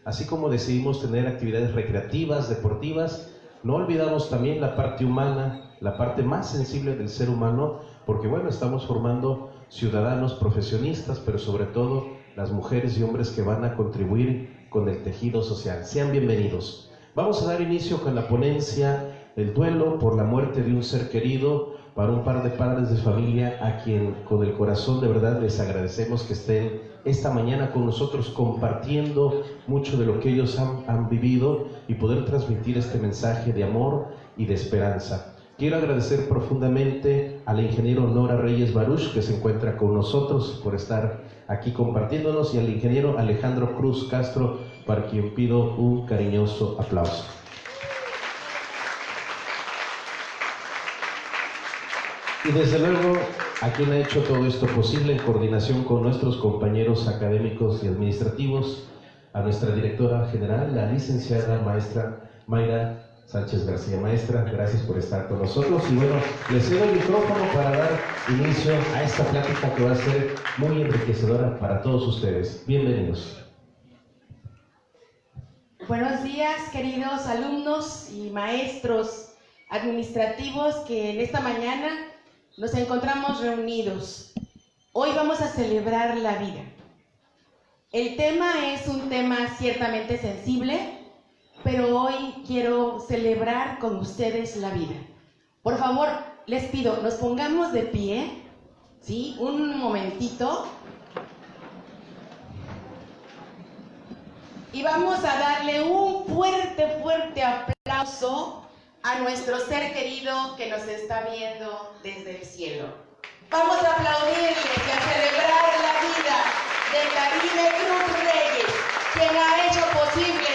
así como decidimos tener actividades recreativas, deportivas, no olvidamos también la parte humana, la parte más sensible del ser humano, porque bueno, estamos formando ciudadanos profesionistas, pero sobre todo las mujeres y hombres que van a contribuir con el tejido social. Sean bienvenidos. Vamos a dar inicio con la ponencia del duelo por la muerte de un ser querido para un par de padres de familia a quien con el corazón de verdad les agradecemos que estén esta mañana con nosotros compartiendo mucho de lo que ellos han vivido y poder transmitir este mensaje de amor y de esperanza. Quiero agradecer profundamente al ingeniero Nora Reyes Baruch, que se encuentra con nosotros, por estar aquí compartiéndonos, y al ingeniero Alejandro Cruz Castro, para quien pido un cariñoso aplauso. Y desde luego, a quien ha hecho todo esto posible en coordinación con nuestros compañeros académicos y administrativos, a nuestra directora general, la licenciada maestra Mayra Sánchez García. Maestra, gracias por estar con nosotros. Y bueno, les cedo el micrófono para dar inicio a esta plática que va a ser muy enriquecedora para todos ustedes. Bienvenidos. Buenos días, queridos alumnos y maestros administrativos que en esta mañana nos encontramos reunidos. Hoy vamos a celebrar la vida. El tema es un tema ciertamente sensible, pero hoy quiero celebrar con ustedes la vida. Por favor, les pido, nos pongamos de pie, ¿sí? Un momentito. Y vamos a darle un fuerte, fuerte aplauso a nuestro ser querido que nos está viendo desde el cielo. Vamos a aplaudirles y a celebrar la vida de Karime Cruz Reyes, quien ha hecho posible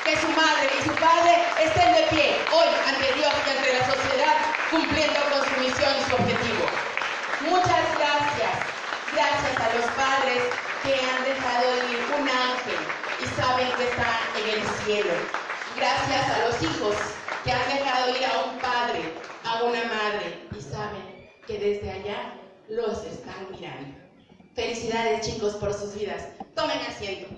que su madre y su padre estén de pie hoy ante Dios y ante la sociedad, cumpliendo con su misión y su objetivo. Muchas gracias. Gracias a los padres que han dejado ir un ángel y saben que está en el cielo. Gracias a los hijos que han dejado ir a un padre, a una madre y saben que desde allá los están mirando. Felicidades, chicos, por sus vidas. Tomen asiento.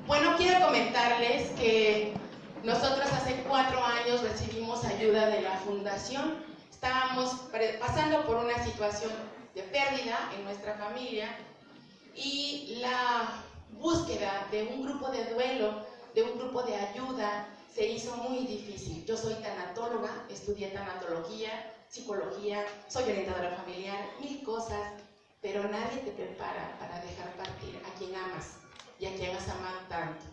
Bueno, quiero comentarles que nosotros hace 4 años recibimos ayuda de la fundación. Estábamos pasando por una situación de pérdida en nuestra familia y la búsqueda de un grupo de duelo, de un grupo de ayuda, se hizo muy difícil. Yo soy tanatóloga, estudié tanatología, psicología, soy orientadora familiar, 1000 cosas, pero nadie te prepara para dejar partir a quien amas y a quien has amado tanto.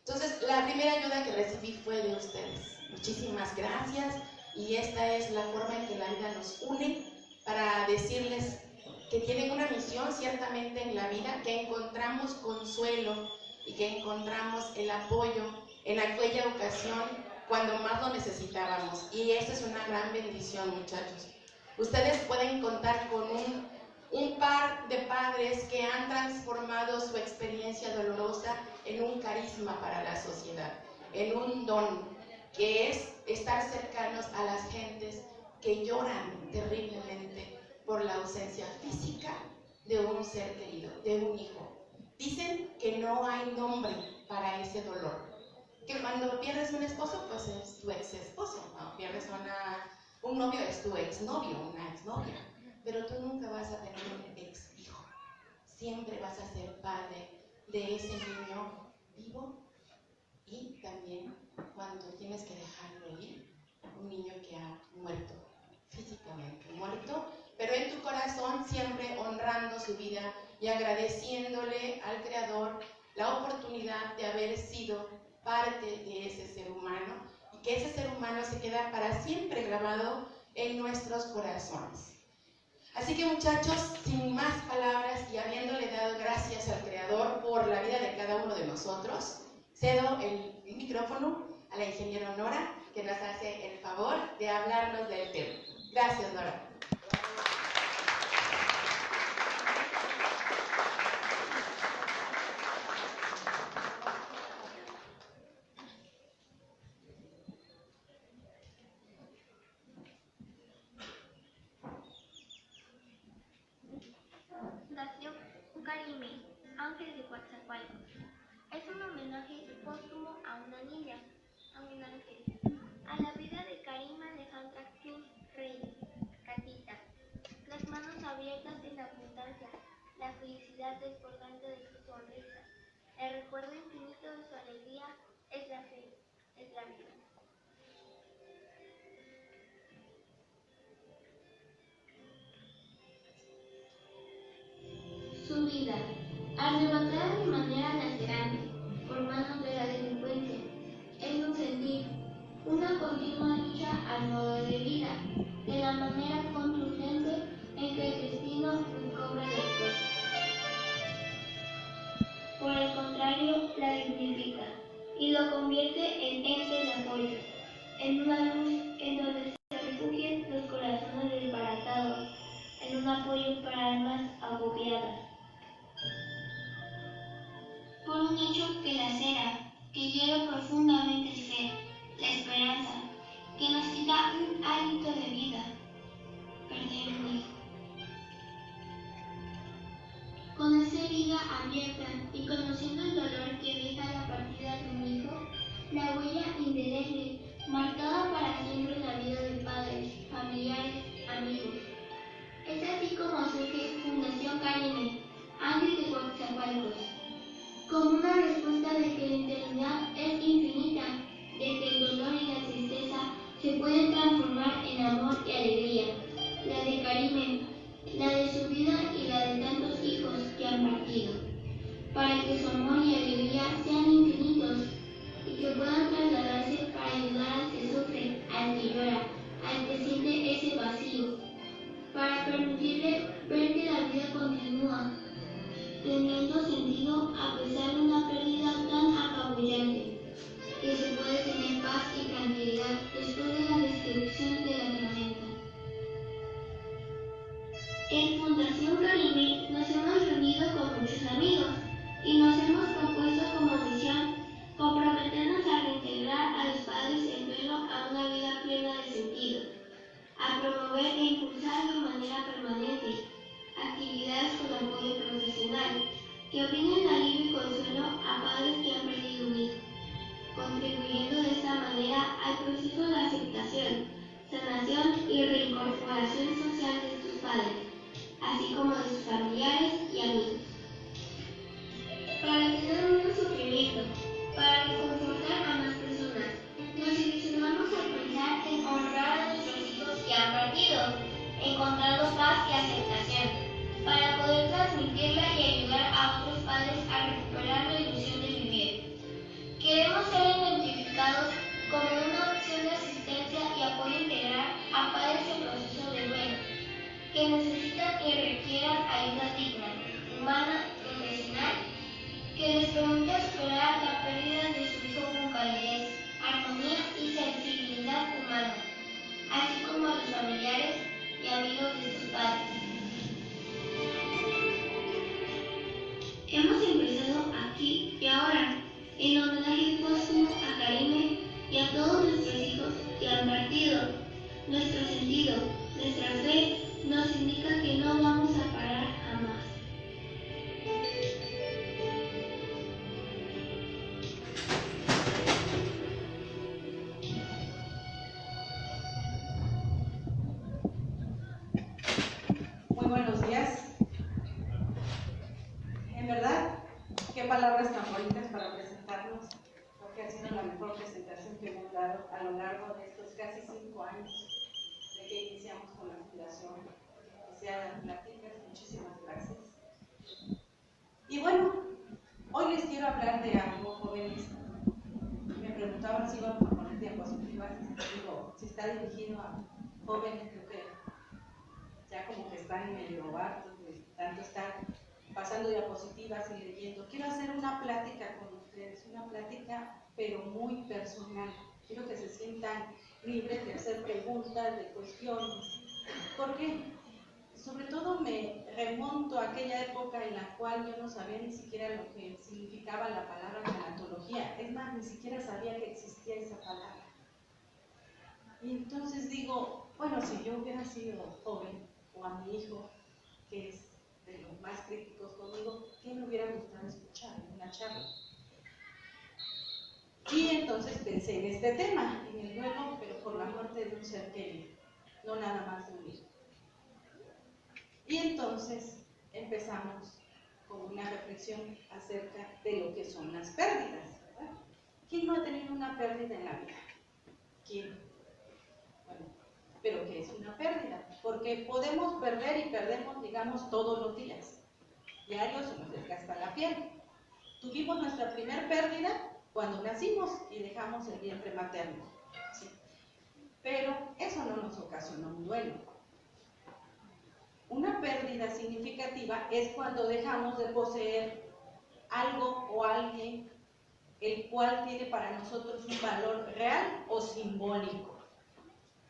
Entonces, la primera ayuda que recibí fue de ustedes. Muchísimas gracias, y esta es la forma en que la vida nos une para decirles que tienen una misión ciertamente en la vida, que encontramos consuelo y que encontramos el apoyo en aquella ocasión cuando más lo necesitábamos. Y esta es una gran bendición, muchachos. Ustedes pueden contar con un par de padres que han transformado su experiencia dolorosa en un carisma para la sociedad, en un don, que es estar cercanos a las gentes que lloran terriblemente por la ausencia física de un ser querido, de un hijo. Dicen que no hay nombre para ese dolor. Que cuando pierdes un esposo, pues es tu ex esposo. Cuando pierdes un novio, es tu ex novio, una ex novia. Pero tú nunca vas a tener un ex hijo. Siempre vas a ser padre de ese niño vivo, y también cuando tienes que dejarlo ir, un niño que ha muerto, físicamente muerto, pero en tu corazón siempre honrando su vida y agradeciéndole al Creador la oportunidad de haber sido parte de ese ser humano, y que ese ser humano se queda para siempre grabado en nuestros corazones. Así que, muchachos, sin más palabras y habiéndole dado gracias al Creador por la vida de cada uno de nosotros, cedo el micrófono a la ingeniera Nora, que nos hace el favor de hablarnos del tema. Gracias, Nora. Fundación Karime, Ángel de Coatzacoalcos. Es un homenaje póstumo lo convierte en ente de apoyo, en una luz en donde se refugien los corazones desbaratados, en un apoyo para almas agobiadas. Por un hecho que lacera, que hiere profundamente el ser, la esperanza, que nos quita un hálito de vida, perder un hijo. Con esa herida abierta y conociendo el dolor que deja la partida de un hijo, la huella indeleble, marcada para siempre en la vida de padres, familiares, amigos. Es así como surge Fundación Carime, Ángeles de Coatzacoalcos, como una respuesta de que la eternidad es infinita, de que el dolor y la tristeza se pueden transformar en amor y alegría. La de Carime, la de su vida y la de tantos hijos que han partido, para que su amor y alegría sean infinitos y que puedan trasladarse para ayudar al que sufre, al que llora, al que siente ese vacío, para permitirle ver que la vida continúa, teniendo sentido a pesar de una pérdida tan apabullante, que se puede tener paz y tranquilidad después de la destrucción de la tormenta. En Fundación Carime nos hemos reunido con muchos amigos y nos hemos propuesto como misión comprometernos a reintegrar a los padres en duelo a una vida plena de sentido, a promover e impulsar de manera permanente actividades con apoyo profesional que brinden alivio y consuelo a padres que han perdido un hijo, contribuyendo de esta manera al proceso de aceptación, sanación y reincorporación social de sus padres, así como de sus familiares y amigos. Para tener menos sufrimiento, para reconfortar a más personas, nos ilusionamos al pensar en honrar a nuestros hijos que han partido, encontrando paz y aceptación, para poder transmitirla y ayudar a otros padres a recuperar la ilusión de vivir. Queremos ser identificados como una opción de asistencia y apoyo integral a padres en proceso de duelo, que necesitan y requieran ayuda digna, humana, profesional, que les permita superar la pérdida de su hijo con calidez, armonía y sensibilidad humana, así como a los familiares y amigos de sus padres. Hemos empezado aquí y ahora, en homenaje póstumo a Carime y a todos nuestros hijos que han partido. Nuestro sentido, nuestra fe, nos indica que no vamos a parar jamás. Muy buenos días. En verdad, qué palabras tan bonitas para presentarnos, porque ha sido la mejor presentación que hemos dado a lo largo de estos casi 5 años de que iniciamos con la Fundación. Que sean pláticas, muchísimas gracias. Y bueno, hoy les quiero hablar de algo, jóvenes. Me preguntaban si iba a poner diapositivas, digo, si está dirigido a jóvenes, creo que ya como que están medio hartos de tanto estar pasando diapositivas y leyendo. Quiero hacer una plática con ustedes, una plática pero muy personal. Quiero que se sientan libres de hacer preguntas, de cuestiones, porque sobre todo me remonto a aquella época en la cual yo no sabía ni siquiera lo que significaba la palabra tanatología. Es más, ni siquiera sabía que existía esa palabra. Y entonces digo, bueno, si yo hubiera sido joven, o a mi hijo, que es de los más críticos conmigo, ¿qué me hubiera gustado escuchar en una charla? Y entonces pensé en este tema, en el duelo, pero por la muerte de un ser querido, no nada más de un hijo. Y entonces empezamos con una reflexión acerca de lo que son las pérdidas, ¿verdad? ¿Quién no ha tenido una pérdida en la vida? ¿Quién? Bueno, pero ¿qué es una pérdida? Porque podemos perder y perdemos, digamos, todos los días. Diario se nos desgasta la piel. Tuvimos nuestra primer pérdida cuando nacimos y dejamos el vientre materno, ¿sí? Pero eso no nos ocasionó un duelo. Una pérdida significativa es cuando dejamos de poseer algo o alguien el cual tiene para nosotros un valor real o simbólico,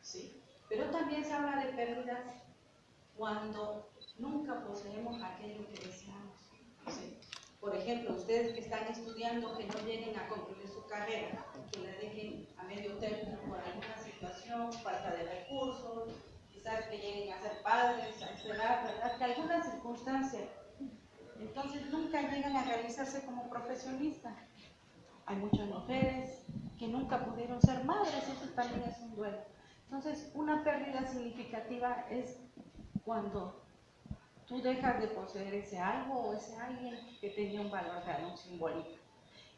¿sí? Pero también se habla de pérdidas cuando nunca poseemos aquello que deseamos, ¿sí? Por ejemplo, ustedes que están estudiando, que no lleguen a concluir su carrera, que la dejen a medio término por alguna situación, falta de recursos, quizás que lleguen a ser padres a esta edad, ¿verdad? Que alguna circunstancia, entonces nunca llegan a realizarse como profesionistas. Hay muchas mujeres que nunca pudieron ser madres, eso también es un duelo. Entonces, una pérdida significativa es cuando tú dejas de poseer ese algo o ese alguien que tenía un valor real, un simbólico.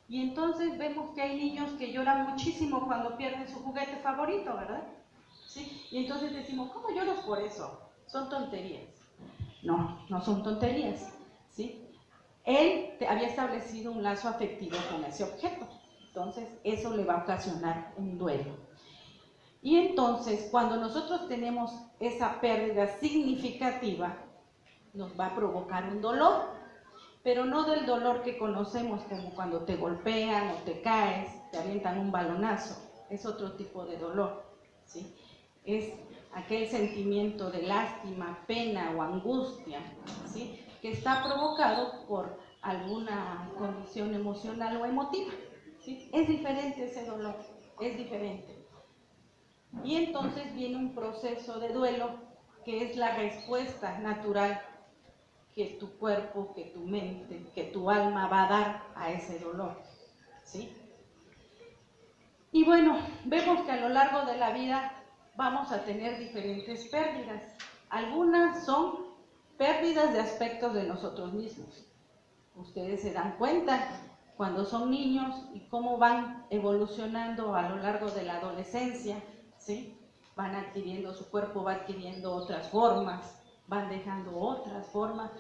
Y entonces vemos que hay niños que lloran muchísimo cuando pierden su juguete favorito, ¿verdad? ¿Sí? Y entonces decimos, ¿cómo lloras por eso? Son tonterías. No, no son tonterías, ¿sí? Él había establecido un lazo afectivo con ese objeto, entonces eso le va a ocasionar un duelo. Y entonces, cuando nosotros tenemos esa pérdida significativa, nos va a provocar un dolor, pero no del dolor que conocemos como cuando te golpean o te caes, te avientan un balonazo, es otro tipo de dolor, ¿sí? Es aquel sentimiento de lástima, pena o angustia, ¿sí? Que está provocado por alguna condición emocional o emotiva, ¿sí? Es diferente ese dolor, es diferente. Y entonces viene un proceso de duelo que es la respuesta natural que tu cuerpo, que tu mente, que tu alma va a dar a ese dolor, ¿sí? Y bueno, vemos que a lo largo de la vida vamos a tener diferentes pérdidas. Algunas son pérdidas de aspectos de nosotros mismos. Ustedes se dan cuenta cuando son niños y cómo van evolucionando a lo largo de la adolescencia, ¿sí? Van adquiriendo, su cuerpo va adquiriendo otras formas, van dejando otras formas,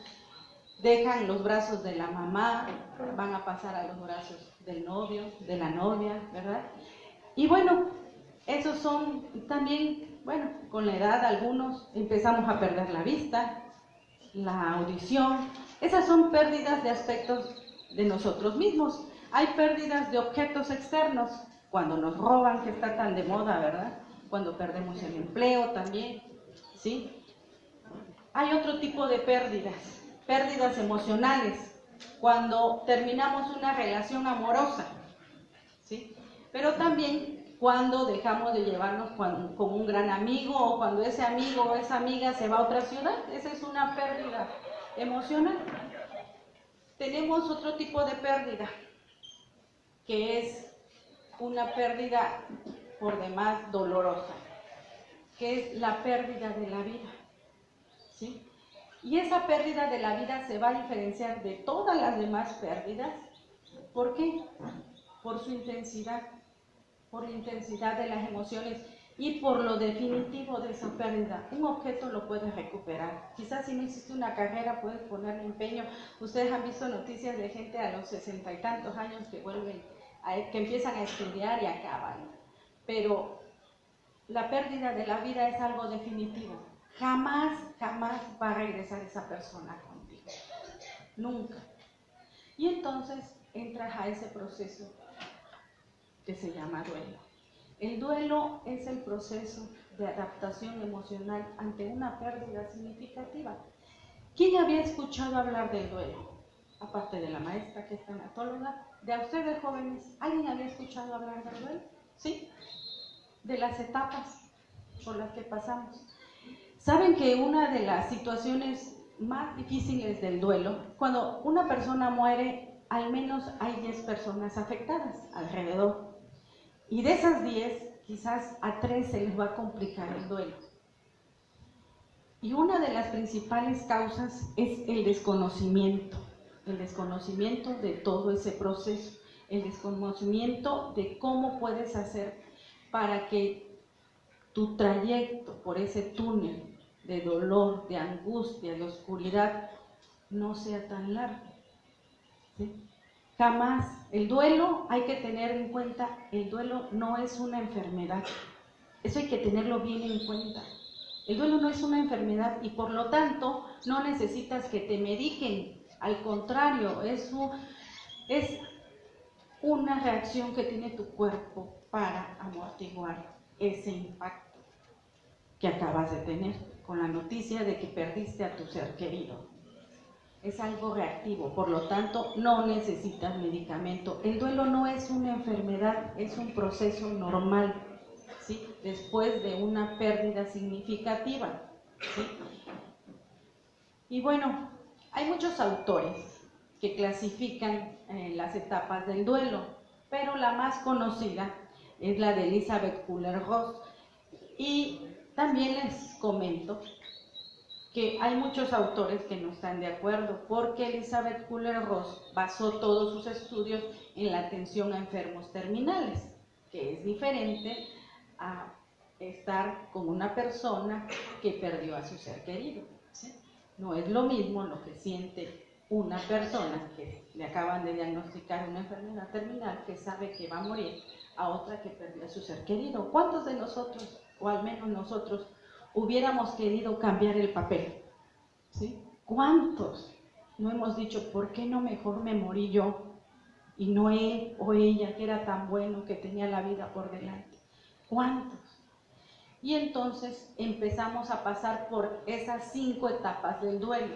dejan los brazos de la mamá, van a pasar a los brazos del novio, de la novia, ¿verdad? Y bueno, esos son también, bueno, con la edad algunos empezamos a perder la vista, la audición. Esas son pérdidas de aspectos de nosotros mismos. Hay pérdidas de objetos externos, cuando nos roban, que está tan de moda, ¿verdad? Cuando perdemos el empleo también, ¿sí? Hay otro tipo de pérdidas, pérdidas emocionales, cuando terminamos una relación amorosa, ¿sí? Pero también cuando dejamos de llevarnos con un gran amigo, o cuando ese amigo o esa amiga se va a otra ciudad, esa es una pérdida emocional. Tenemos otro tipo de pérdida, que es una pérdida por demás dolorosa, que es la pérdida de la vida, ¿sí? Y esa pérdida de la vida se va a diferenciar de todas las demás pérdidas. ¿Por qué? Por su intensidad, por la intensidad de las emociones y por lo definitivo de esa pérdida. Un objeto lo puedes recuperar. Quizás si no hiciste una carrera puedes ponerle empeño. Ustedes han visto noticias de gente a los 60 y tantos años que vuelven, que empiezan a estudiar y acaban. Pero la pérdida de la vida es algo definitivo. Jamás, jamás va a regresar esa persona contigo. Nunca. Y entonces entras a ese proceso que se llama duelo. El duelo es el proceso de adaptación emocional ante una pérdida significativa. ¿Quién había escuchado hablar del duelo? Aparte de la maestra que es tanatóloga, de a ustedes jóvenes, ¿alguien había escuchado hablar del duelo? ¿Sí? De las etapas por las que pasamos. ¿Saben que una de las situaciones más difíciles del duelo, cuando una persona muere, al menos hay 10 personas afectadas alrededor? Y de esas 10, quizás a 3 se les va a complicar el duelo. Y una de las principales causas es el desconocimiento de todo ese proceso, el desconocimiento de cómo puedes hacer para que tu trayecto por ese túnel de dolor, de angustia, de oscuridad, no sea tan largo, ¿sí? Jamás. El duelo, hay que tener en cuenta, el duelo no es una enfermedad. Eso hay que tenerlo bien en cuenta. El duelo no es una enfermedad y por lo tanto no necesitas que te mediquen. Al contrario, es una reacción que tiene tu cuerpo para amortiguar ese impacto que acabas de tener con la noticia de que perdiste a tu ser querido. Es algo reactivo, por lo tanto no necesitas medicamento. El duelo no es una enfermedad, es un proceso normal, ¿sí? Después de una pérdida significativa, ¿sí? Y bueno, hay muchos autores que clasifican las etapas del duelo, pero la más conocida es la de Elizabeth Kubler-Ross. Y también les comento que hay muchos autores que no están de acuerdo, porque Elizabeth Kubler-Ross basó todos sus estudios en la atención a enfermos terminales, que es diferente a estar con una persona que perdió a su ser querido, ¿sí? No es lo mismo lo que siente una persona que le acaban de diagnosticar una enfermedad terminal, que sabe que va a morir, a otra que perdió a su ser querido. ¿Cuántos de nosotros, o al menos nosotros, hubiéramos querido cambiar el papel? ¿Sí? ¿Cuántos no hemos dicho, por qué no mejor me morí yo y no él o ella, que era tan bueno, que tenía la vida por delante? ¿Cuántos? Y entonces empezamos a pasar por esas 5 etapas del duelo.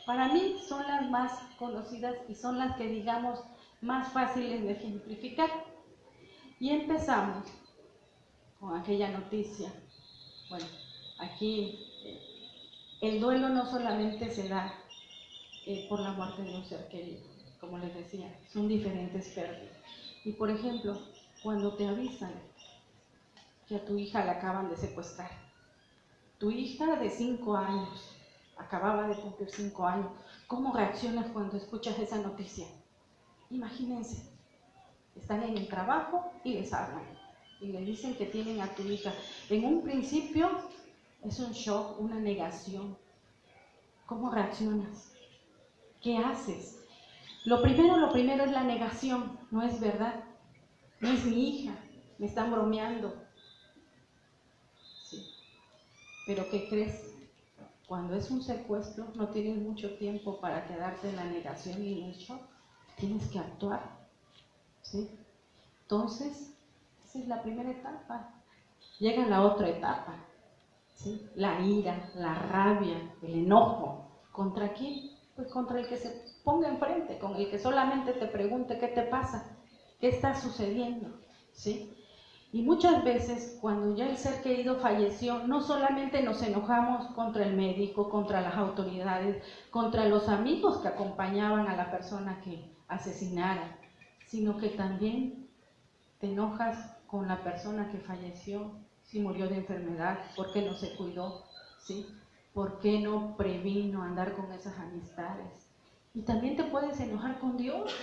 Para mí son las más conocidas y son las que, digamos, más fáciles de ejemplificar. Y empezamos con aquella noticia. Bueno, aquí el duelo no solamente se da por la muerte de un ser querido, como les decía, son diferentes pérdidas. Y por ejemplo, cuando te avisan que a tu hija la acaban de secuestrar, tu hija de 5 años, acababa de cumplir 5 años, ¿cómo reaccionas cuando escuchas esa noticia? Imagínense, están en el trabajo y les hablan y les dicen que tienen a tu hija. En un principio es un shock, una negación. ¿Cómo reaccionas? ¿Qué haces? Lo primero es la negación. No es verdad, no es mi hija, me están bromeando. Sí. Pero ¿qué crees? Cuando es un secuestro no tienes mucho tiempo para quedarte en la negación y en el shock. Tienes que actuar, ¿sí? Entonces, esa es la primera etapa. Llega la otra etapa, ¿sí? La ira, la rabia, el enojo. ¿Contra quién? Pues contra el que se ponga enfrente, con el que solamente te pregunte qué te pasa, qué está sucediendo, ¿sí? Y muchas veces, cuando ya el ser querido falleció, no solamente nos enojamos contra el médico, contra las autoridades, contra los amigos que acompañaban a la persona que asesinara, sino que también te enojas con la persona que falleció, si murió de enfermedad, por qué no se cuidó, ¿sí? ¿Por qué no previno andar con esas amistades? Y también te puedes enojar con Dios.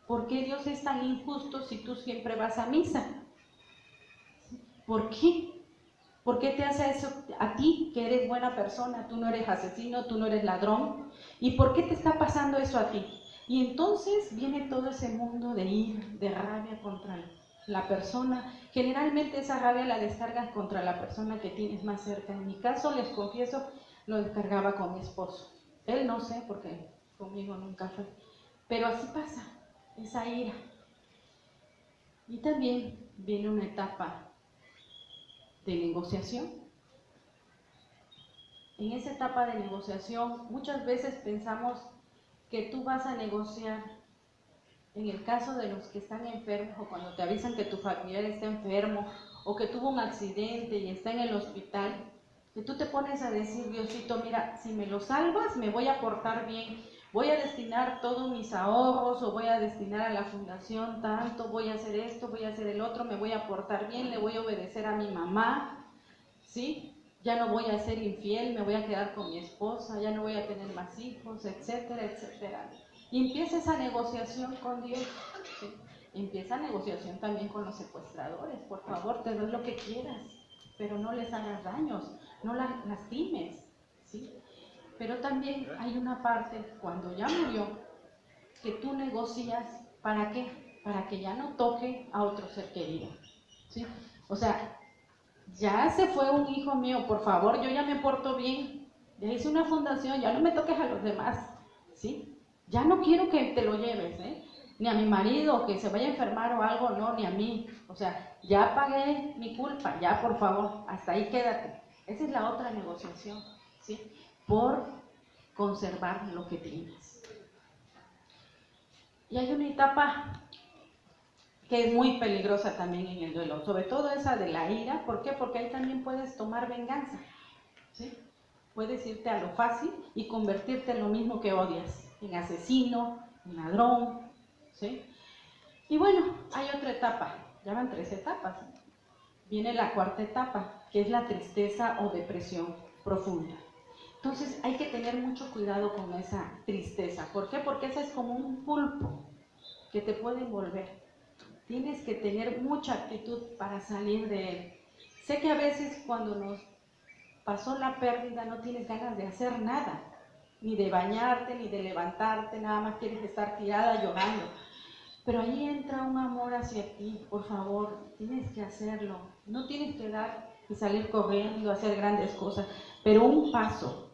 ¿Por qué Dios es tan injusto si tú siempre vas a misa? ¿Por qué? ¿Por qué te hace eso a ti, que eres buena persona? Tú no eres asesino, tú no eres ladrón. ¿Y por qué te está pasando eso a ti? Y entonces viene todo ese mundo de ira, de rabia contra la persona. Generalmente esa rabia la descargas contra la persona que tienes más cerca. En mi caso, les confieso, lo descargaba con mi esposo. Él no sé, porque conmigo nunca fue. Pero así pasa, esa ira. Y también viene una etapa de negociación. En esa etapa de negociación, muchas veces pensamos que tú vas a negociar, en el caso de los que están enfermos, o cuando te avisan que tu familiar está enfermo, o que tuvo un accidente y está en el hospital, que tú te pones a decir, Diosito, mira, si me lo salvas, me voy a portar bien, voy a destinar todos mis ahorros, o voy a destinar a la fundación tanto, voy a hacer esto, voy a hacer el otro, me voy a portar bien, le voy a obedecer a mi mamá, ¿sí? Ya no voy a ser infiel, me voy a quedar con mi esposa, ya no voy a tener más hijos, etcétera, etcétera. Y empieza esa negociación con Dios, ¿sí? Empieza negociación también con los secuestradores. Por favor, te doy lo que quieras, pero no les hagas daños, no las lastimes, ¿sí? Pero también hay una parte, cuando ya murió, que tú negocias, ¿para qué? Para que ya no toque a otro ser querido, ¿sí? O sea, ya se fue un hijo mío, por favor, yo ya me porto bien, ya hice una fundación, ya no me toques a los demás, ¿sí? Ya no quiero que te lo lleves, ¿eh? ni a mi marido que se vaya a enfermar o algo, no, ni a mí. O sea, ya pagué mi culpa, ya por favor, hasta ahí quédate. Esa es la otra negociación, ¿sí? Por conservar lo que tienes. Y hay una etapa que es muy peligrosa también en el duelo, sobre todo esa de la ira. ¿Por qué? Porque ahí también puedes tomar venganza, ¿sí? Puedes irte a lo fácil y convertirte en lo mismo que odias, en asesino, en ladrón, ¿sí? Y bueno, hay otra etapa, ya van 3 etapas. Viene la 4ª etapa, que es la tristeza o depresión profunda. Entonces hay que tener mucho cuidado con esa tristeza. ¿Por qué? Porque esa es como un pulpo que te puede envolver. Tienes que tener mucha actitud para salir de él. Sé que a veces cuando nos pasó la pérdida no tienes ganas de hacer nada, ni de bañarte, ni de levantarte, nada más quieres estar tirada llorando. Pero ahí entra un amor hacia ti, por favor, tienes que hacerlo. No tienes que dar y salir corriendo, hacer grandes cosas, pero un paso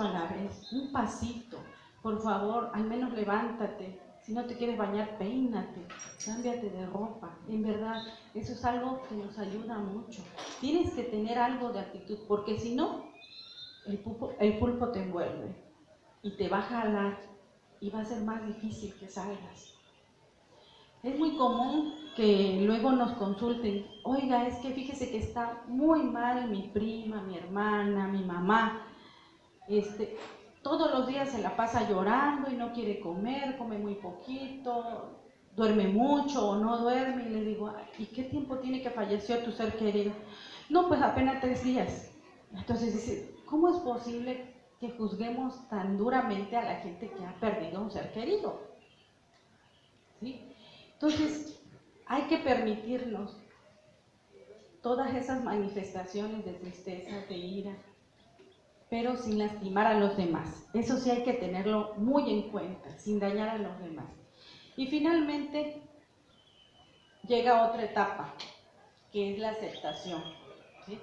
a la vez, un pasito. Por favor, al menos levántate. Si no te quieres bañar, peínate, cámbiate de ropa. En verdad, eso es algo que nos ayuda mucho. Tienes que tener algo de actitud, porque si no, el pulpo te envuelve y te va a jalar y va a ser más difícil que salgas. Es muy común que luego nos consulten, oiga, es que fíjese que está muy mal mi prima, mi hermana, mi mamá, todos los días se la pasa llorando y no quiere comer, come muy poquito, duerme mucho o no duerme. Y le digo, ¿y qué tiempo tiene que falleció tu ser querido? No, pues apenas 3 días. Entonces dice, ¿cómo es posible que juzguemos tan duramente a la gente que ha perdido un ser querido? ¿Sí? Entonces, hay que permitirnos todas esas manifestaciones de tristeza, de ira, pero sin lastimar a los demás. Eso sí hay que tenerlo muy en cuenta, sin dañar a los demás. Y finalmente llega otra etapa, que es la aceptación, ¿sí?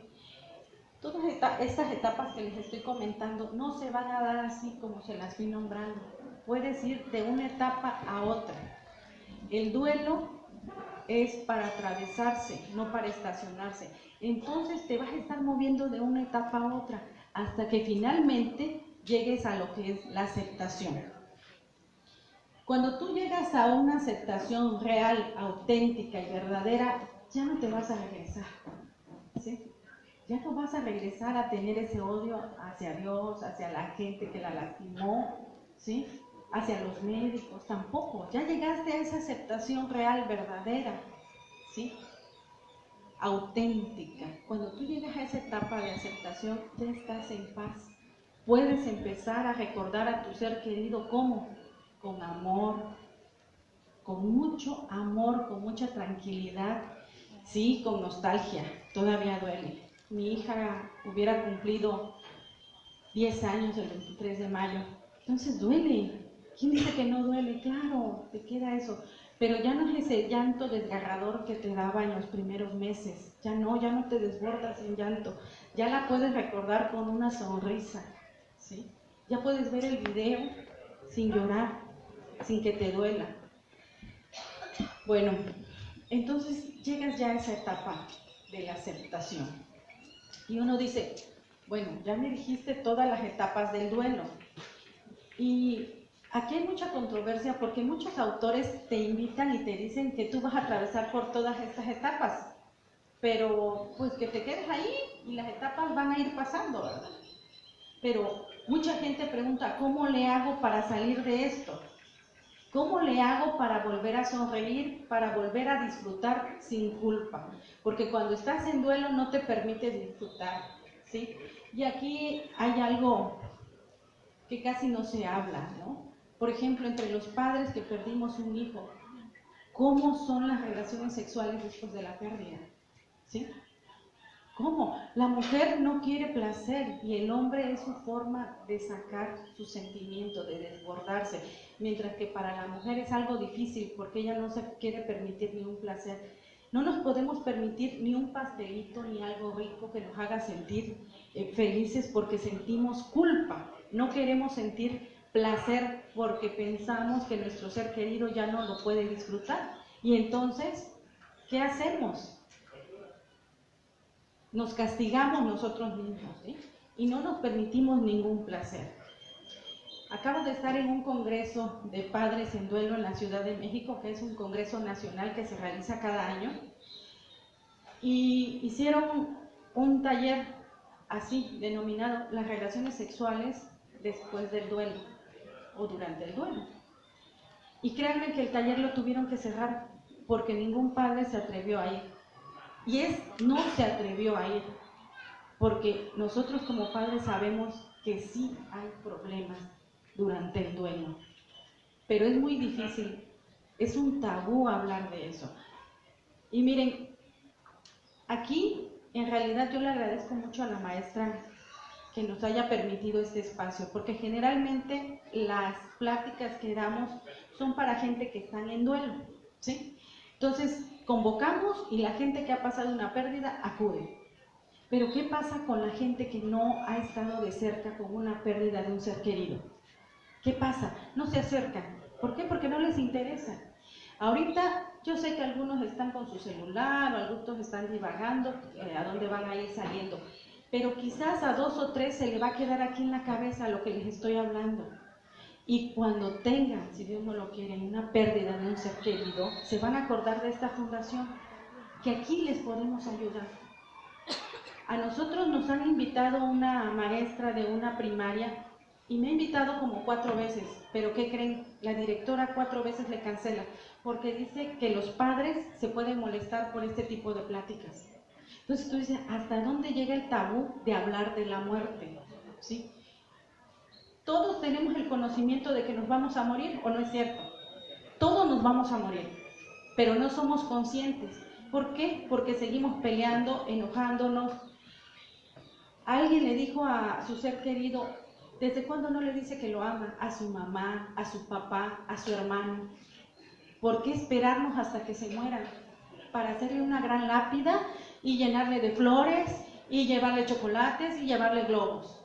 Todas estas etapas que les estoy comentando no se van a dar así como se las fui nombrando. Puedes ir de una etapa a otra. El duelo es para atravesarse, no para estacionarse. Entonces te vas a estar moviendo de una etapa a otra hasta que finalmente llegues a lo que es la aceptación. Cuando tú llegas a una aceptación real, auténtica y verdadera, ya no te vas a regresar, ¿sí? Ya no vas a regresar a tener ese odio hacia Dios, hacia la gente que la lastimó, ¿sí? Hacia los médicos, tampoco. Ya llegaste a esa aceptación real, verdadera, ¿sí? Auténtica. Cuando tú llegas a esa etapa de aceptación, ya estás en paz. Puedes empezar a recordar a tu ser querido, ¿cómo? Con amor, con mucho amor, con mucha tranquilidad, sí, con nostalgia. Todavía duele. Mi hija hubiera cumplido 10 años el 23 de mayo. Entonces duele. ¿Quién dice que no duele? Claro, te queda eso. Pero ya no es ese llanto desgarrador que te daba en los primeros meses. Ya no te desbordas en llanto. Ya la puedes recordar con una sonrisa, ¿sí? Ya puedes ver el video sin llorar, sin que te duela. Bueno, entonces llegas ya a esa etapa de la aceptación. Y uno dice, bueno, ya me dijiste todas las etapas del duelo. Y aquí hay mucha controversia porque muchos autores te invitan y te dicen que tú vas a atravesar por todas estas etapas, pero pues que te quedes ahí y las etapas van a ir pasando, ¿verdad? Pero mucha gente pregunta, ¿cómo le hago para salir de esto? ¿Cómo le hago para volver a sonreír, para volver a disfrutar sin culpa? Porque cuando estás en duelo no te permites disfrutar, ¿sí? Y aquí hay algo que casi no se habla, ¿no? Por ejemplo, entre los padres que perdimos un hijo, ¿cómo son las relaciones sexuales después de la pérdida? ¿Sí? ¿Cómo? La mujer no quiere placer y el hombre es su forma de sacar su sentimiento, de desbordarse, mientras que para la mujer es algo difícil porque ella no se quiere permitir ni un placer. No nos podemos permitir ni un pastelito ni algo rico que nos haga sentir felices porque sentimos culpa. No queremos sentir placer porque pensamos que nuestro ser querido ya no lo puede disfrutar. Y entonces, ¿qué hacemos? Nos castigamos nosotros mismos, ¿sí? Y no nos permitimos ningún placer. Acabo de estar en un congreso de padres en duelo en la Ciudad de México, que es un congreso nacional que se realiza cada año, y hicieron un taller así, denominado las relaciones sexuales después del duelo o durante el duelo. Y créanme que el taller lo tuvieron que cerrar porque ningún padre se atrevió a ir. Y no se atrevió a ir, porque nosotros como padres sabemos que sí hay problemas durante el duelo, pero es muy difícil, es un tabú hablar de eso. Y miren, aquí en realidad yo le agradezco mucho a la maestra que nos haya permitido este espacio, porque generalmente las pláticas que damos son para gente que está en duelo, ¿sí? Entonces convocamos y la gente que ha pasado una pérdida acude. Pero ¿qué pasa con la gente que no ha estado de cerca con una pérdida de un ser querido? ¿Qué pasa? No se acercan. ¿Por qué? Porque no les interesa. Ahorita yo sé que algunos están con su celular o algunos están divagando a dónde van a ir saliendo, pero quizás a 2 o 3 se le va a quedar aquí en la cabeza lo que les estoy hablando. Y cuando tengan, si Dios no lo quiere, una pérdida de un ser querido, se van a acordar de esta fundación, que aquí les podemos ayudar. A nosotros nos han invitado una maestra de una primaria y me ha invitado como 4 veces, pero ¿qué creen? La directora 4 veces le cancela, porque dice que los padres se pueden molestar por este tipo de pláticas. Entonces tú dices, ¿hasta dónde llega el tabú de hablar de la muerte? ¿Sí? Todos tenemos el conocimiento de que nos vamos a morir, ¿o no es cierto? Todos nos vamos a morir, pero no somos conscientes. ¿Por qué? Porque seguimos peleando, enojándonos. Alguien le dijo a su ser querido, ¿desde cuándo no le dice que lo ama? A su mamá, a su papá, a su hermano. ¿Por qué esperarnos hasta que se muera? Para hacerle una gran lápida y llenarle de flores y llevarle chocolates y llevarle globos.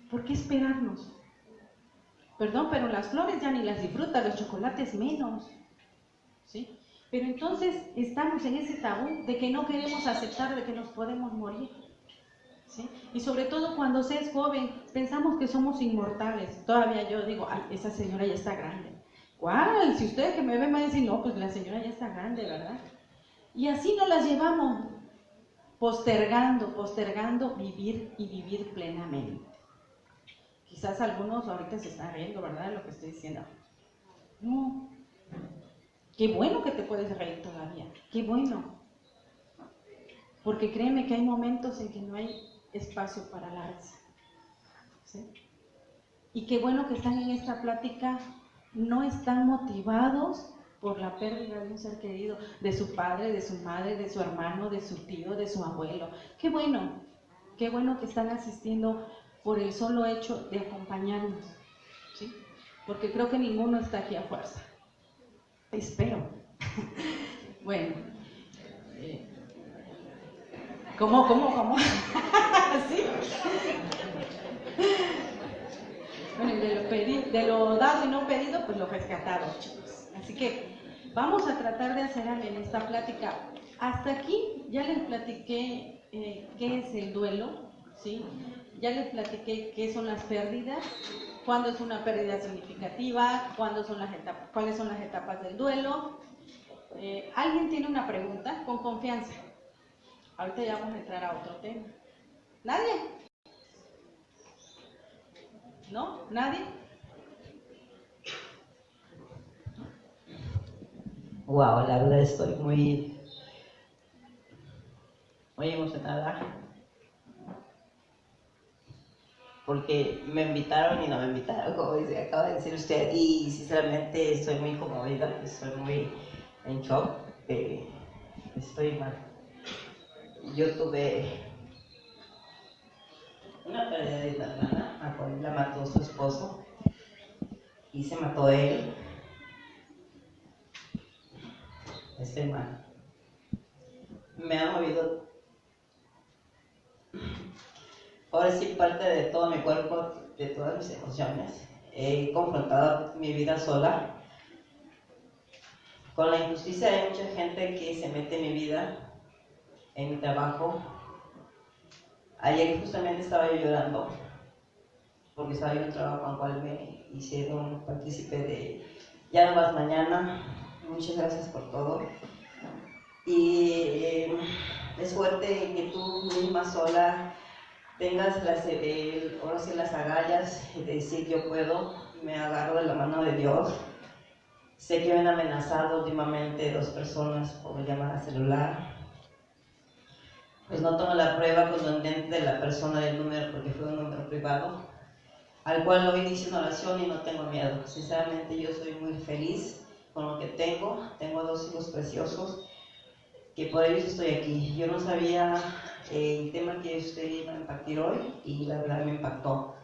¿Por qué esperarnos? Perdón, pero las flores ya ni las disfruta, los chocolates menos. ¿Sí? Pero entonces estamos en ese tabú de que no queremos aceptar de que nos podemos morir. ¿Sí? Y sobre todo cuando se es joven, pensamos que somos inmortales. Todavía yo digo, ay, esa señora ya está grande. ¿Cuál? Si ustedes que me ven me van a decir, no, pues la señora ya está grande, ¿verdad? Y así nos las llevamos, postergando vivir y vivir plenamente. Quizás algunos ahorita se están riendo, ¿verdad?, de lo que estoy diciendo. No. Qué bueno que te puedes reír todavía. Qué bueno. Porque créeme que hay momentos en que no hay espacio para la risa. ¿Sí? Y qué bueno que están en esta plática, no están motivados por la pérdida de un ser querido, de su padre, de su madre, de su hermano, de su tío, de su abuelo. Qué bueno que están asistiendo por el solo hecho de acompañarnos, ¿sí? Porque creo que ninguno está aquí a fuerza. Espero. Bueno. ¿Cómo? ¿Sí? Bueno, de lo dado y no pedido, pues lo rescatado, chicos. Así que vamos a tratar de hacer en esta plática. Hasta aquí ya les platiqué qué es el duelo, ¿sí? Ya les platiqué qué son las pérdidas, cuándo es una pérdida significativa, cuáles son las etapas del duelo. ¿Alguien tiene una pregunta? Con confianza. Ahorita ya vamos a entrar a otro tema. ¿Nadie? ¿No? ¿Nadie? Wow, la verdad estoy muy emocionada porque me invitaron y no me invitaron, como acaba de decir usted, y sinceramente estoy muy conmovida, estoy muy en shock, estoy mal. Yo tuve una pérdida de una hermana, a cual la mató su esposo y se mató él. Estoy mal. Me ha movido, ahora sí, parte de todo mi cuerpo. de todas mis emociones. He confrontado mi vida sola. Con la injusticia hay mucha gente que se mete en mi vida, en mi trabajo. Ayer justamente estaba yo llorando porque estaba yo en un trabajo al cual me hicieron partícipe de ya no más mañana. Muchas gracias por todo. Y es fuerte que tú misma sola tengas ahora sí las agallas de decir yo puedo, me agarro de la mano de Dios. Sé que me han amenazado últimamente 2 personas por llamada celular. Pues no tomo la prueba contundente de la persona del número porque fue un número privado, al cual hoy hice una oración y no tengo miedo. Sinceramente yo soy muy feliz con lo que tengo. Tengo 2 hijos preciosos, que por ellos estoy aquí. Yo no sabía el tema que usted iba a impartir hoy y la verdad me impactó.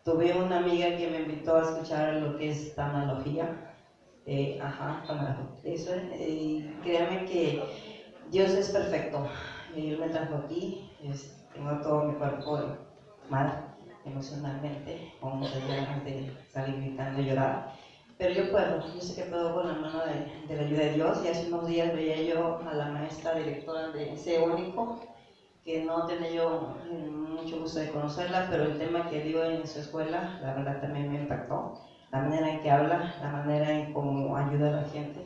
Tuve una amiga que me invitó a escuchar lo que es tanalogía. Eso, créanme que Dios es perfecto. Él me trajo aquí, tengo todo mi cuerpo mal emocionalmente, con muchas ganas de salir gritando y llorar. Pero yo puedo, yo sé que puedo con la mano de la ayuda de Dios. Y hace unos días veía yo a la maestra directora de ese único, que no tenía yo mucho gusto de conocerla, pero el tema que dio en su escuela, la verdad también me impactó. La manera en que habla, la manera en cómo ayuda a la gente.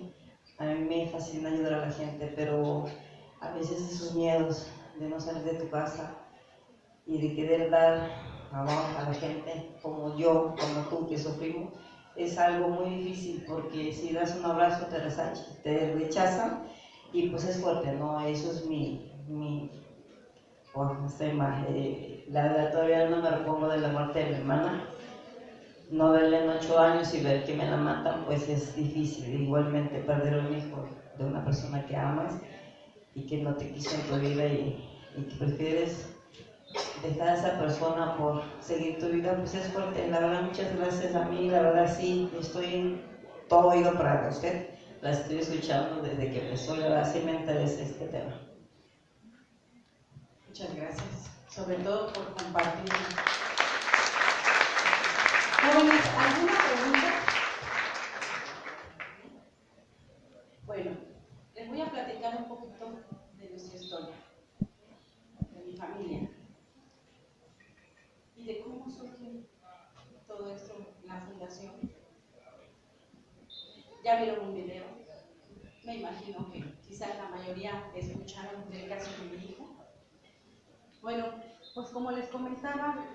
A mí me fascina ayudar a la gente, pero a veces esos miedos de no salir de tu casa y de querer dar amor a la gente, como yo, como tú, que sufrimos, es algo muy difícil, porque si das un abrazo te rechazan y pues es fuerte, ¿no? Eso es no estoy mal. La verdad todavía no me repongo de la muerte de mi hermana. No verla en 8 años y ver que me la matan, pues es difícil. Igualmente perder un hijo de una persona que amas y que no te quiso en tu vida y que prefieres dejar a esa persona por seguir tu vida, pues es fuerte. La verdad, muchas gracias. A mí, la verdad, sí, estoy en todo oído para usted. La estoy escuchando desde que empezó, la verdad, sí me interesa este tema. Muchas gracias, sobre todo por compartir. Jóvenes, ¿alguna pregunta? Bueno, les voy a platicar un poquito de nuestra historia, de mi familia y de cómo surge todo esto, la fundación. Ya vieron un video, me imagino que quizás la mayoría escucharon del caso de mi hijo. Bueno, pues como les comentaba,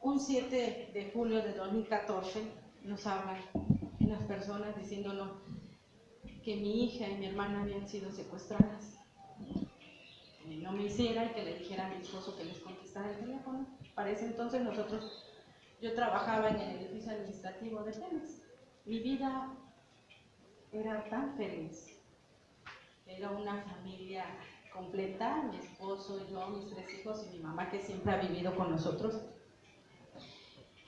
un 7 de julio de 2014 nos hablan unas personas diciéndonos que mi hija y mi hermana habían sido secuestradas. Que no me hiciera y que le dijera a mi esposo que les contestara el teléfono. Para ese entonces yo trabajaba en el edificio administrativo de Pemex. Mi vida era tan feliz. Era una familia completa, mi esposo, yo, mis 3 hijos y mi mamá, que siempre ha vivido con nosotros.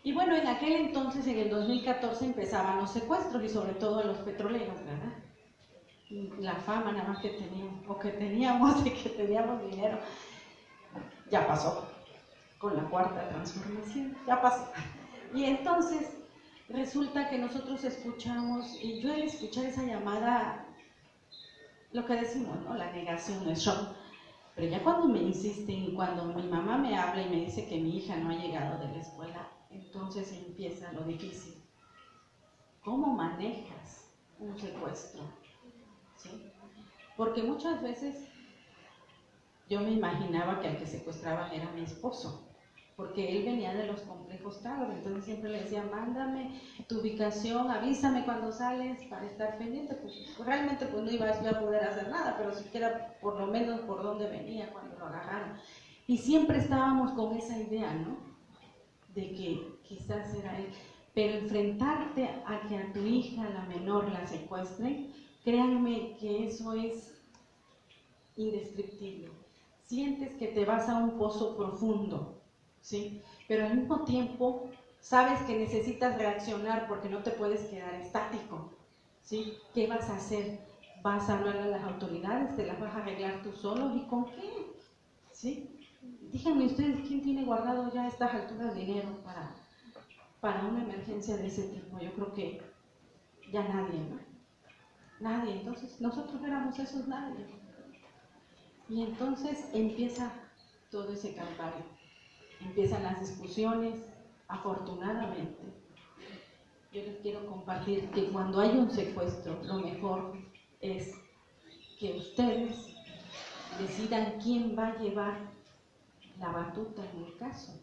Y bueno, en aquel entonces, en el 2014, empezaban los secuestros y sobre todo a los petroleros, ¿verdad? Y la fama nada más que teníamos de que teníamos dinero, ya pasó con la cuarta transformación, ya pasó. Y entonces resulta que nosotros escuchamos, y yo al escuchar esa llamada, lo que decimos, ¿no? La negación, el shock. Pero ya cuando me insisten y cuando mi mamá me habla y me dice que mi hija no ha llegado de la escuela, entonces empieza lo difícil. ¿Cómo manejas un secuestro? ¿Sí? Porque muchas veces yo me imaginaba que al que secuestraban era mi esposo, porque él venía de los complejos Tauro, entonces siempre le decía, mándame tu ubicación, avísame cuando sales para estar pendiente. Pues realmente pues no iba a poder hacer nada, pero siquiera por lo menos por dónde venía cuando lo agarraron. Y siempre estábamos con esa idea, ¿no? De que quizás era él. Pero enfrentarte a que a tu hija, la menor, la secuestren, créanme que eso es indescriptible. Sientes que te vas a un pozo profundo, ¿sí? Pero al mismo tiempo sabes que necesitas reaccionar porque no te puedes quedar estático, ¿sí? ¿Qué vas a hacer? ¿Vas a hablar a las autoridades? ¿Te las vas a arreglar tú solo? ¿Y con qué? ¿Sí? Díganme ustedes, ¿quién tiene guardado ya a estas alturas dinero para una emergencia de ese tipo? Yo creo que ya nadie, ¿no? Nadie. Entonces, nosotros éramos esos nadie. Y entonces empieza todo ese calvario. Empiezan las discusiones, afortunadamente. Yo les quiero compartir que cuando hay un secuestro, lo mejor es que ustedes decidan quién va a llevar la batuta en el caso.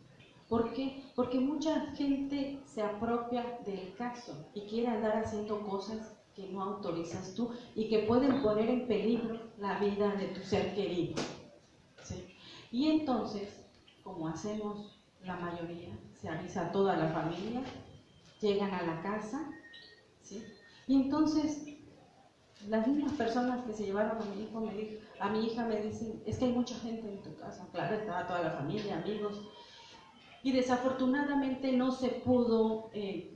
¿Por qué? Porque mucha gente se apropia del caso y quiere andar haciendo cosas que no autorizas tú y que pueden poner en peligro la vida de tu ser querido. ¿Sí? Y entonces, como hacemos la mayoría, se avisa a toda la familia, llegan a la casa, ¿sí? Y entonces las mismas personas que se llevaron a mi hija me dicen, es que hay mucha gente en tu casa. Claro, estaba toda la familia, amigos, y desafortunadamente no se pudo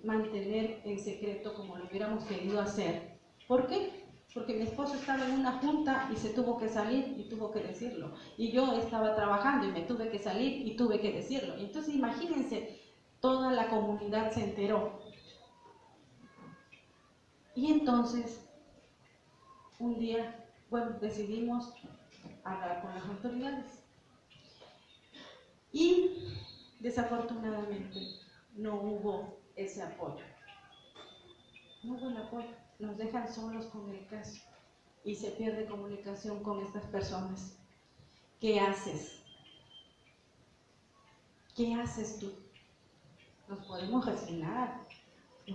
mantener en secreto como lo hubiéramos querido hacer. ¿Por qué? Porque mi esposo estaba en una junta y se tuvo que salir y tuvo que decirlo. Y yo estaba trabajando y me tuve que salir y tuve que decirlo. Y entonces imagínense, toda la comunidad se enteró. Y entonces, un día, bueno, decidimos hablar con las autoridades. Y desafortunadamente no hubo ese apoyo. No hubo el apoyo. Nos dejan solos con el caso y se pierde comunicación con estas personas. ¿Qué haces? ¿Qué haces tú? Nos podemos resignar,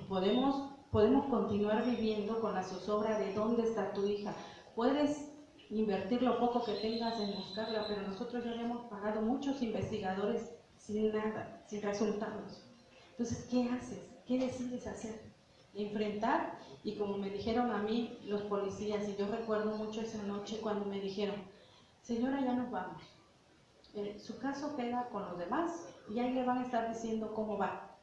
podemos continuar viviendo con la zozobra de dónde está tu hija. Puedes invertir lo poco que tengas en buscarla, pero nosotros ya habíamos pagado muchos investigadores sin nada, sin resultados. Entonces, ¿qué haces? ¿Qué decides hacer? Enfrentar, y como me dijeron a mí los policías, y yo recuerdo mucho esa noche cuando me dijeron, señora, ya nos vamos. Su caso queda con los demás y ahí le van a estar diciendo cómo va,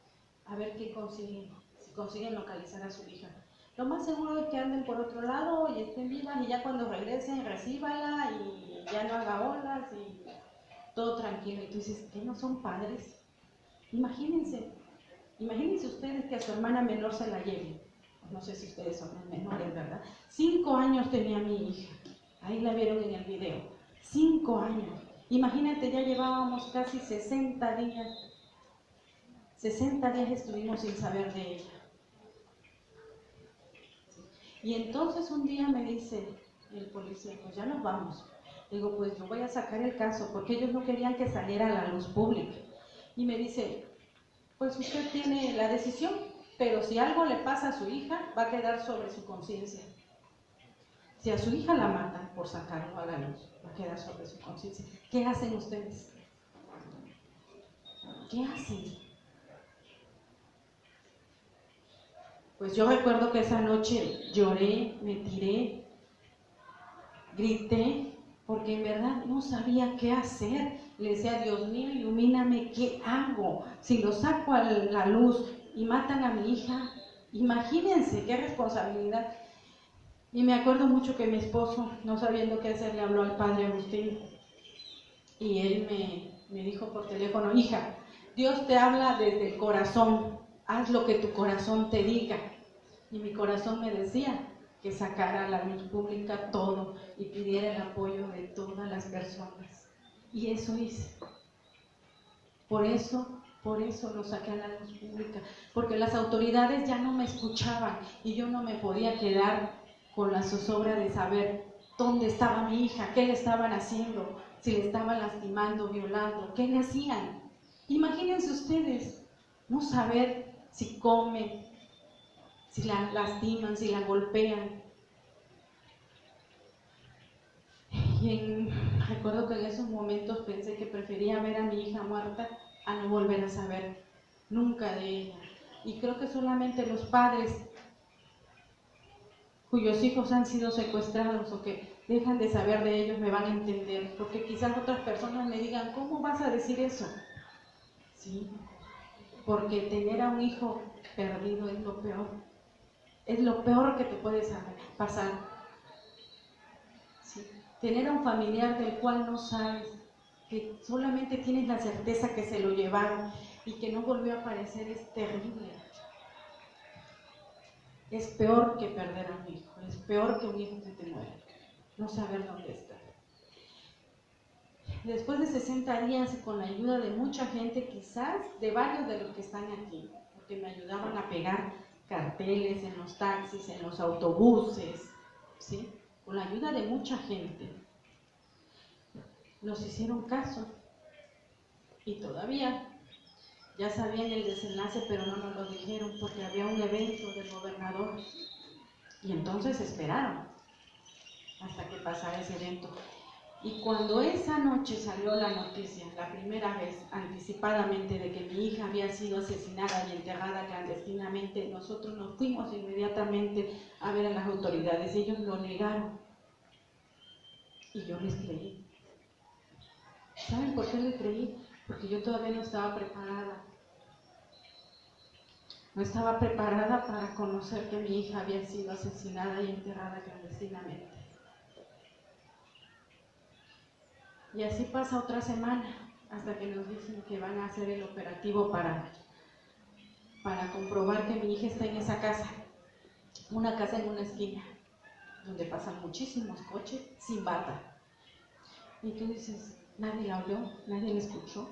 a ver qué consiguen, si consiguen localizar a su hija. Lo más seguro es que anden por otro lado y estén vivas y ya cuando regresen recíbala y ya no haga olas y todo tranquilo. Y tú dices, ¿qué no son padres? Imagínense ustedes que a su hermana menor se la lleven. No sé si ustedes son menores, ¿verdad? 5 años tenía mi hija, ahí la vieron en el video, 5 años. Imagínate, ya llevábamos casi 60 días. 60 días estuvimos sin saber de ella. Y entonces un día me dice el policía, pues ya nos vamos. Digo, pues yo voy a sacar el caso, porque ellos no querían que saliera a la luz pública. Y me dice, pues usted tiene la decisión, pero si algo le pasa a su hija, va a quedar sobre su conciencia. Si a su hija la matan por sacarlo a la luz, va a quedar sobre su conciencia. ¿Qué hacen ustedes? ¿Qué hacen? Pues yo recuerdo que esa noche lloré, me tiré, grité, porque en verdad no sabía qué hacer. Le decía, Dios mío, ilumíname, ¿qué hago? Si lo saco a la luz y matan a mi hija, imagínense qué responsabilidad. Y me acuerdo mucho que mi esposo, no sabiendo qué hacer, le habló al padre Agustín. Y él me dijo por teléfono, hija, Dios te habla desde el corazón, haz lo que tu corazón te diga. Y mi corazón me decía que sacara a la luz pública todo y pidiera el apoyo de todas las personas. Y eso hice. Por eso lo saqué a la luz pública, porque las autoridades ya no me escuchaban y yo no me podía quedar con la zozobra de saber dónde estaba mi hija, qué le estaban haciendo, si le estaban lastimando, violando, qué le hacían. Imagínense ustedes, no saber si come, si la lastiman, si la golpean. Y recuerdo que en esos momentos pensé que prefería ver a mi hija muerta a no volver a saber nunca de ella. Y creo que solamente los padres cuyos hijos han sido secuestrados o que dejan de saber de ellos me van a entender, porque quizás otras personas me digan, ¿cómo vas a decir eso? Sí, porque tener a un hijo perdido es lo peor que te puede pasar. ¿Sí? Tener a un familiar del cual no sabes, que solamente tienes la certeza que se lo llevaron, y que no volvió a aparecer es terrible. Es peor que perder a un hijo, es peor que un hijo que te muera, no saber dónde está. Después de 60 días, con la ayuda de mucha gente, quizás de varios de los que están aquí, porque me ayudaban a pegar carteles en los taxis, en los autobuses, ¿sí? Con la ayuda de mucha gente, nos hicieron caso y todavía ya sabían el desenlace, pero no nos lo dijeron porque había un evento del gobernador y entonces esperaron hasta que pasara ese evento. Y cuando esa noche salió la noticia, la primera vez, anticipadamente, de que mi hija había sido asesinada y enterrada clandestinamente, nosotros nos fuimos inmediatamente a ver a las autoridades. Ellos lo negaron. Y yo les creí. ¿Saben por qué les creí? Porque yo todavía no estaba preparada. No estaba preparada para conocer que mi hija había sido asesinada y enterrada clandestinamente. Y así pasa otra semana, hasta que nos dicen que van a hacer el operativo para comprobar que mi hija está en esa casa. Una casa en una esquina, donde pasan muchísimos coches sin barda. Y tú dices, nadie la oyó, nadie la escuchó.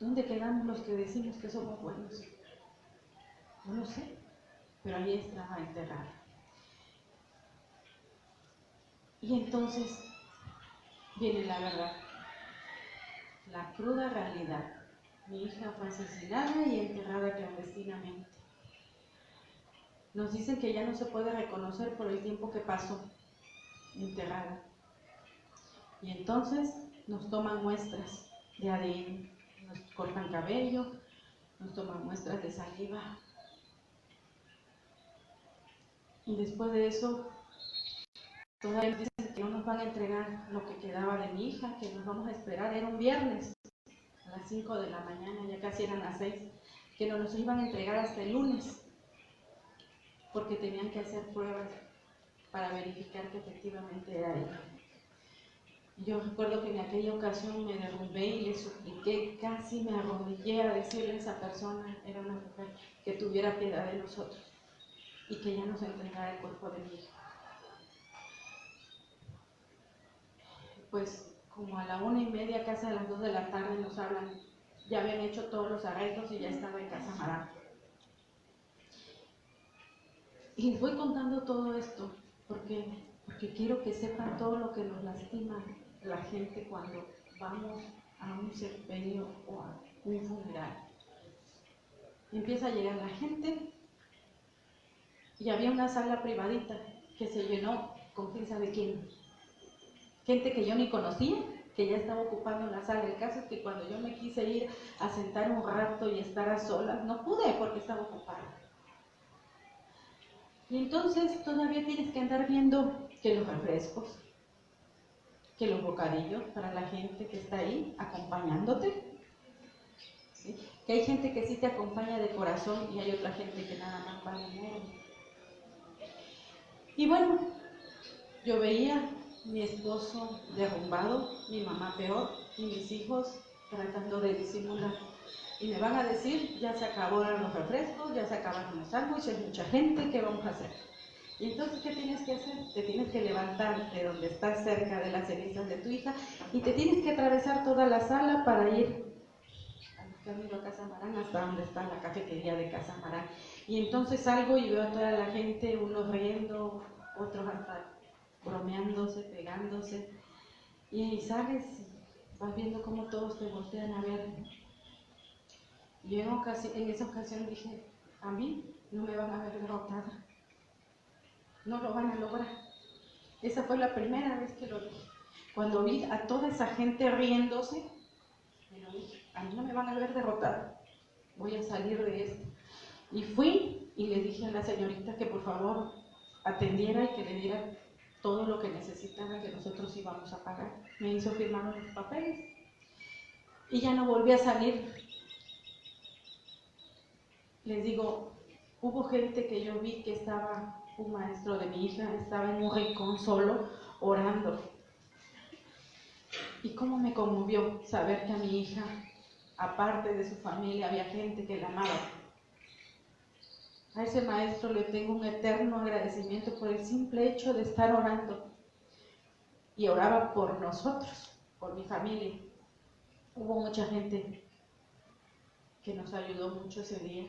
¿Dónde quedamos los que decimos que somos buenos? No lo sé, pero ahí estaba enterrada. Y entonces viene la verdad, la cruda realidad. Mi hija fue asesinada y enterrada clandestinamente. Nos dicen que ya no se puede reconocer por el tiempo que pasó enterrada. Y entonces nos toman muestras de ADN, nos cortan cabello, nos toman muestras de saliva. Y después de eso, todavía dicen que no nos van a entregar lo que quedaba de mi hija, que nos vamos a esperar. Era un viernes, a las 5 de la mañana, ya casi eran las 6, que nos los iban a entregar hasta el lunes, porque tenían que hacer pruebas para verificar que efectivamente era ella. Yo recuerdo que en aquella ocasión me derrumbé y le supliqué, casi me arrodillé a decirle a esa persona, era una mujer, que tuviera piedad de nosotros y que ella nos entregara el cuerpo de mi hija. Pues como a la 1:30, casi a las 2 de la tarde nos hablan, ya habían hecho todos los arreglos y ya estaba en Casa Marán. Y les voy contando todo esto porque quiero que sepan todo lo que nos lastima la gente cuando vamos a un sepelio o a un funeral. Empieza a llegar la gente y había una sala privadita que se llenó con quién sabe quién. Gente que yo ni conocía, que ya estaba ocupando la sala. El caso es que cuando yo me quise ir a sentar un rato y estar a solas, no pude porque estaba ocupada. Y entonces todavía tienes que andar viendo que los refrescos, que los bocadillos para la gente que está ahí acompañándote, ¿sí? Que hay gente que sí te acompaña de corazón y hay otra gente que nada más va de dinero. Y bueno, yo veía mi esposo derrumbado, mi mamá peor y mis hijos tratando de disimular. Y me van a decir, ya se acabaron los refrescos, ya se acabaron los sándwiches, mucha gente, ¿qué vamos a hacer? Y entonces, ¿qué tienes que hacer? Te tienes que levantar de donde estás cerca de las cenizas de tu hija y te tienes que atravesar toda la sala para ir al camino a Casa Marán, hasta donde está la cafetería de Casa Marán. Y entonces salgo y veo a toda la gente, unos riendo, otros hasta bromeándose, pegándose. Y sales y vas viendo cómo todos te voltean a ver. Y yo en esa ocasión dije, a mí no me van a ver derrotada. No lo van a lograr. Esa fue la primera vez que lo dije. Cuando vi a toda esa gente riéndose, me lo dije, a mí no me van a ver derrotada. Voy a salir de esto. Y fui y le dije a la señorita que por favor atendiera y que le diera todo lo que necesitaba, que nosotros íbamos a pagar. Me hizo firmar los papeles y ya no volví a salir. Les digo, hubo gente que yo vi que estaba, un maestro de mi hija, estaba en un rincón solo, orando. Y cómo me conmovió saber que a mi hija, aparte de su familia, había gente que la amaba. A ese maestro le tengo un eterno agradecimiento por el simple hecho de estar orando. Y oraba por nosotros, por mi familia. Hubo mucha gente que nos ayudó mucho ese día.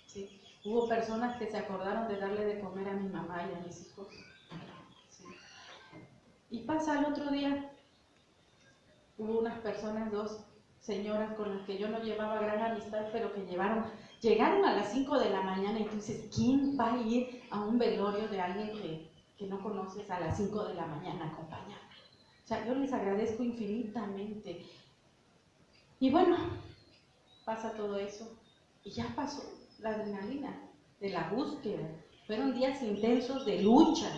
¿Sí? Hubo personas que se acordaron de darle de comer a mi mamá y a mis hijos. ¿Sí? Y pasa el otro día, hubo unas personas, 2 señoras con las que yo no llevaba gran amistad, pero que llegaron a las 5 de la mañana, y tú dices, ¿quién va a ir a un velorio de alguien que no conoces a las 5 de la mañana a acompañar? O sea, yo les agradezco infinitamente. Y bueno, pasa todo eso, y ya pasó la adrenalina de la búsqueda. Fueron días intensos de lucha,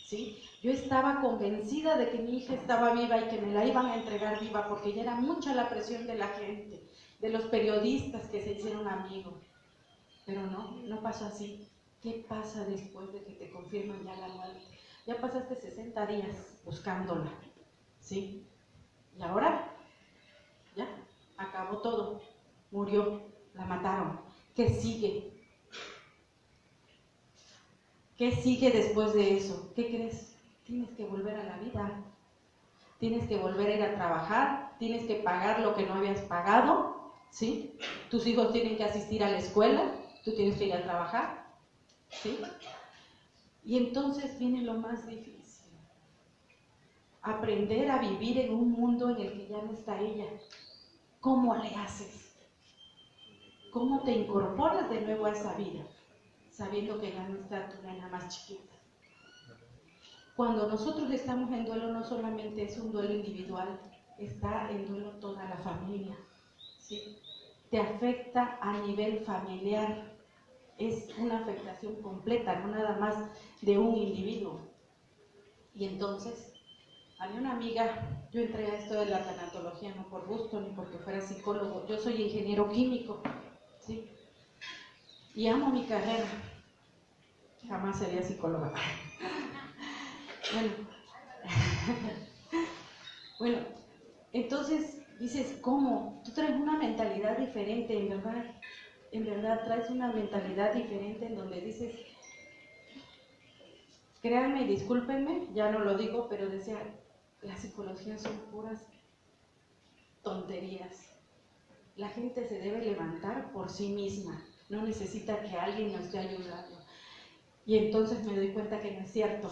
¿sí? Yo estaba convencida de que mi hija estaba viva y que me la iban a entregar viva, porque ya era mucha la presión de la gente, de los periodistas que se hicieron amigos. Pero no pasó así. ¿Qué pasa después de que te confirman ya la muerte? Ya pasaste 60 días buscándola, ¿sí? Y ahora, ya, acabó todo. Murió, la mataron. ¿Qué sigue? ¿Qué sigue después de eso? ¿Qué crees? Tienes que volver a la vida. Tienes que volver a ir a trabajar. Tienes que pagar lo que no habías pagado, ¿sí? Tus hijos tienen que asistir a la escuela. Tú tienes que ir a trabajar, ¿sí? Y entonces viene lo más difícil. Aprender a vivir en un mundo en el que ya no está ella. ¿Cómo le haces? ¿Cómo te incorporas de nuevo a esa vida, sabiendo que ya no está tu nena más chiquita? Cuando nosotros estamos en duelo, no solamente es un duelo individual, está en duelo toda la familia, ¿sí? Te afecta a nivel familiar, es una afectación completa, no nada más de un individuo. Y entonces, había una amiga, yo entré a esto de la tanatología no por gusto ni porque fuera psicólogo, yo soy ingeniero químico, ¿sí? Y amo mi carrera, jamás sería psicóloga. Bueno, entonces dices, ¿cómo? Tú traes una mentalidad diferente, en verdad traes una mentalidad diferente en donde dices, créanme y discúlpenme, ya no lo digo, pero decía, la psicología son puras tonterías. La gente se debe levantar por sí misma, no necesita que alguien nos esté ayudando. Y entonces me doy cuenta que no es cierto,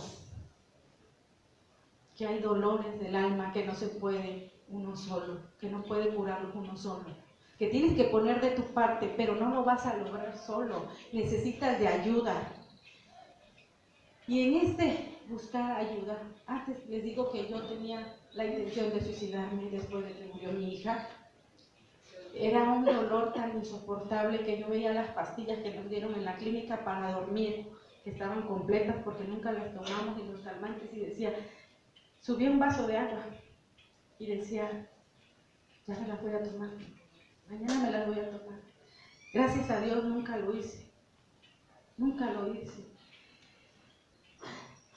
que hay dolores del alma que no se puede uno solo, que no puede curarlos uno solo, que tienes que poner de tu parte, pero no lo vas a lograr solo, necesitas de ayuda. Y en este buscar ayuda, antes les digo que yo tenía la intención de suicidarme después de que murió mi hija. Era un dolor tan insoportable que yo veía las pastillas que nos dieron en la clínica para dormir, que estaban completas porque nunca las tomamos, y los calmantes, y decía, subí un vaso de agua y decía, ya me las voy a tomar, mañana me las voy a tomar. Gracias a Dios nunca lo hice, nunca lo hice.